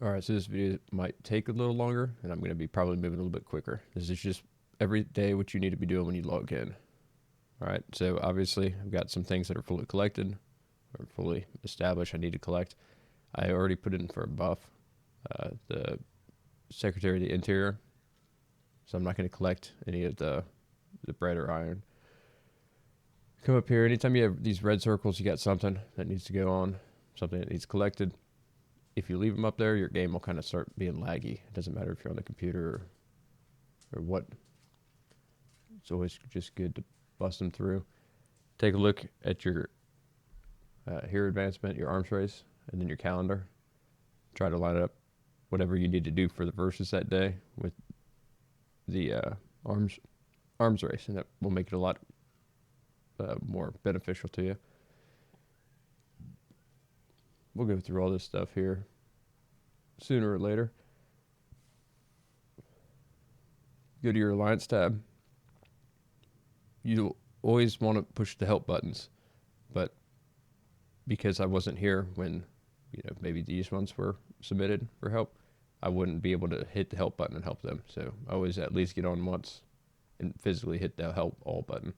All right, so this video might take a little longer, and I'm going to be probably moving a little bit quicker. This is just every day what you need to be doing when you log in. All right, so obviously I've got some things that are fully collected or fully established I need to collect. I already put in for a buff, the Secretary of the Interior, so I'm not going to collect any of the bread or iron. Come up here, anytime you have these red circles, you got something that needs to go on, something that needs collected. If you leave them up there, your game will kind of start being laggy. It doesn't matter if you're on the computer or what. It's always just good to bust them through. Take a look at your hero advancement, your arms race, and then your calendar. Try to line up whatever you need to do for the versus that day with the arms race, and that will make it a lot more beneficial to you. We'll go through all this stuff here sooner or later. Go to your alliance tab. You always want to push the help buttons, but because I wasn't here when maybe these ones were submitted for help, I wouldn't be able to hit the help button and help them. So I always at least get on once and physically hit the help all button.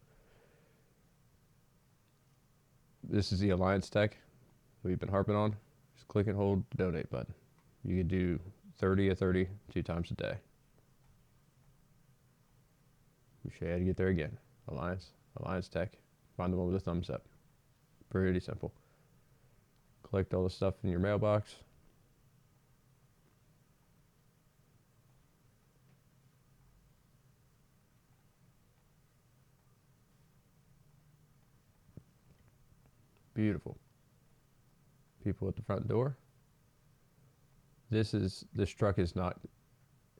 This is the alliance tech we've been harping on. Just click and hold the donate button. You can do 30 of 30 2 times a day. We show you how to get there again. Alliance tech. Find the one with a thumbs up. Pretty simple. Collect all the stuff in your mailbox. Beautiful. People at the front door. This truck is not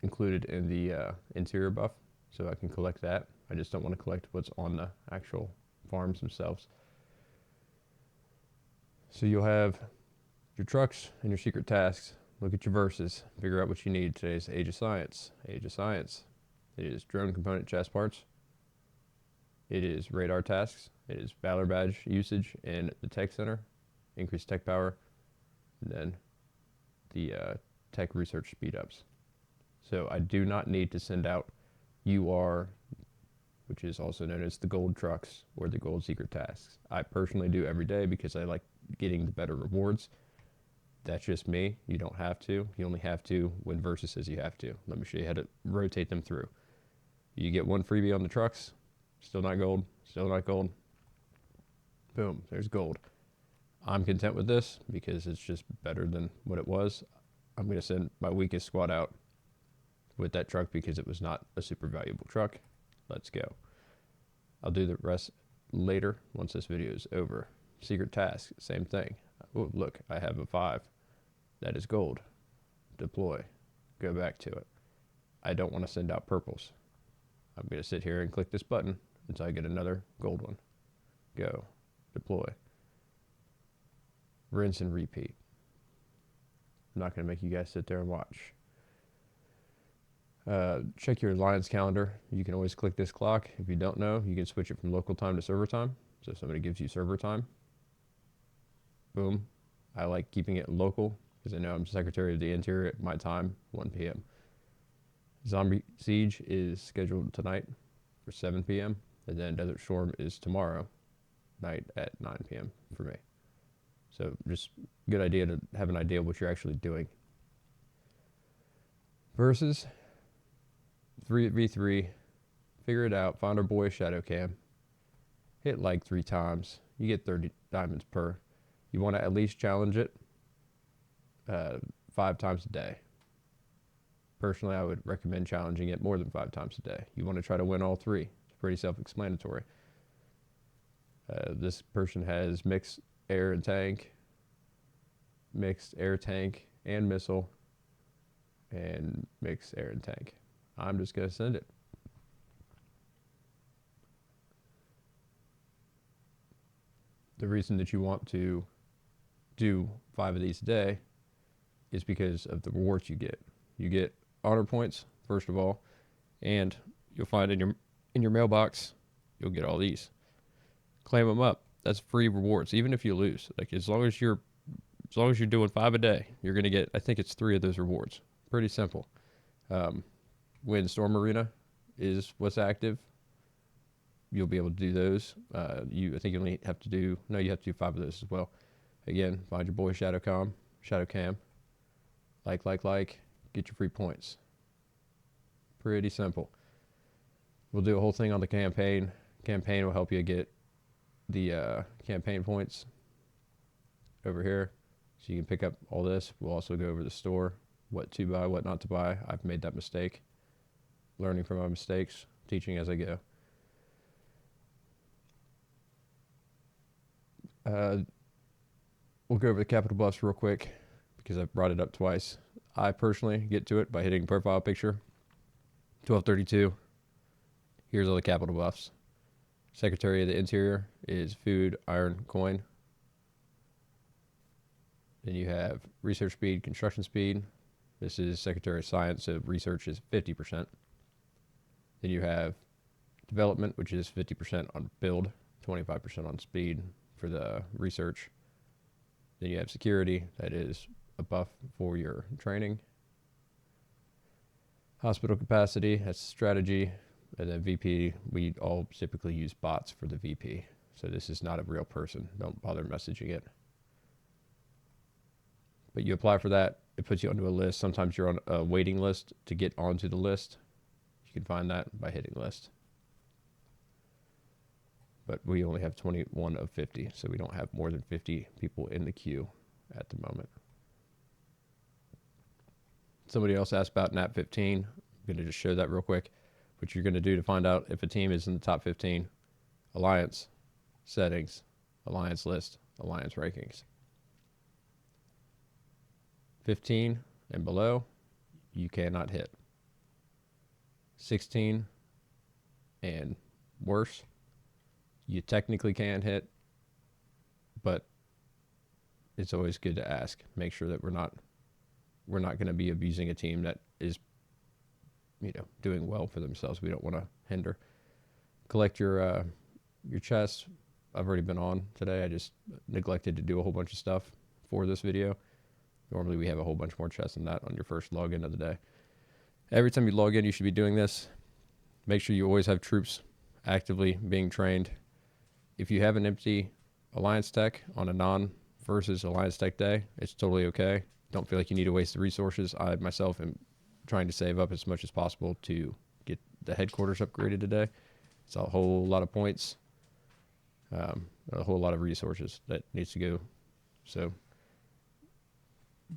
included in the interior buff, so I can collect that. I just don't want to collect what's on the actual farms themselves. So you'll have your trucks and your secret tasks. Look at your verses. Figure out what you need. Today's Age of Science. Age of Science. It is drone component chest parts. It is radar tasks. It is Valor badge usage in the tech center. Increased tech power. And then the tech research speed ups. So I do not need to send out UR, which is also known as the gold trucks or the gold secret tasks. I personally do every day because I like getting the better rewards. That's just me. You don't have to. You only have to when Versus says you have to. Let me show you how to rotate them through. You get one freebie on the trucks. Still not gold. Still not gold. Boom. There's gold. I'm content with this because it's just better than what it was. I'm going to send my weakest squad out with that truck because it was not a super valuable truck. Let's go. I'll do the rest later once this video is over. Secret task, same thing. Oh, look, I have a 5. That is gold. Deploy. Go back to it. I don't want to send out purples. I'm going to sit here and click this button until I get another gold one. Go. Deploy. Rinse and repeat. I'm not going to make you guys sit there and watch. Check your alliance calendar. You can always click this clock. If you don't know, you can switch it from local time to server time. So if somebody gives you server time, boom. I like keeping it local because I know I'm Secretary of the Interior at my time, 1 p.m. Zombie Siege is scheduled tonight for 7 p.m. And then Desert Storm is tomorrow night at 9 p.m. for me. So just good idea to have an idea of what you're actually doing. Versus 3v3, figure it out, find our boy Shadow Cam, hit like 3 times, you get 30 diamonds per. You want to at least challenge it 5 times a day. Personally, I would recommend challenging it more than 5 times a day. You want to try to win all 3. It's pretty self-explanatory. This person has mixed air and tank, mixed air tank and missile, and mixed air and tank. I'm just going to send it. The reason that you want to do 5 of these a day is because of the rewards you get. You get honor points, first of all, and you'll find in your mailbox, you'll get all these. Claim them up. That's free rewards, even if you lose. Like, as long as you're as long as you're doing 5 a day, you're going to get, I think it's 3 of those rewards. Pretty simple. When Storm Arena is what's active, you'll be able to do those. I think you only have to do, no, you have to do 5 of those as well. Again, find your boy Shadow Cam, get your free points. Pretty simple. We'll do a whole thing on the campaign. Campaign will help you get the campaign points over here. So you can pick up all this. We'll also go over the store, what to buy, what not to buy. I've made that mistake. Learning from my mistakes, teaching as I go. We'll go over the capital buffs real quick because I've brought it up twice. I personally get to it by hitting profile picture. 1232. Here's all the capital buffs. Secretary of the Interior is food, iron, coin. Then you have research speed, construction speed. This is Secretary of Science, so research is 50%. Then you have development, which is 50% on build, 25% on speed for the research. Then you have security, that is a buff for your training. Hospital capacity, that's strategy. And then VP, we all typically use bots for the VP. So this is not a real person. Don't bother messaging it. But you apply for that, it puts you onto a list. Sometimes you're on a waiting list to get onto the list. You can find that by hitting list. But we only have 21 of 50, so we don't have more than 50 people in the queue at the moment. Somebody else asked about NAP 15. I'm going to just show that real quick. What you're going to do to find out if a team is in the top 15, alliance, settings, alliance list, alliance rankings. 15 and below, you cannot hit. 16 and worse, you technically can hit, but it's always good to ask. Make sure that we're not going to be abusing a team that is, doing well for themselves. We don't want to hinder. Collect your chests. I've already been on today. I just neglected to do a whole bunch of stuff for this video. Normally we have a whole bunch more chests than that on your first login of the day. Every time you log in, you should be doing this. Make sure you always have troops actively being trained. If you have an empty Alliance tech on a non-versus Alliance tech day, it's totally okay. Don't feel like you need to waste the resources. I myself am trying to save up as much as possible to get the headquarters upgraded today. It's a whole lot of points, a whole lot of resources that needs to go. So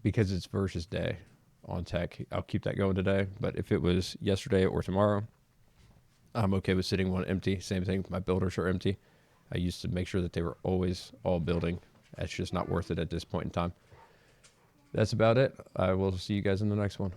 because it's versus day on tech, I'll keep that going today. But if it was yesterday or tomorrow, I'm okay with sitting one empty. Same thing, my builders are empty. I used to make sure that they were always all building. That's just not worth it at this point in time. That's about it. I will see you guys in the next one.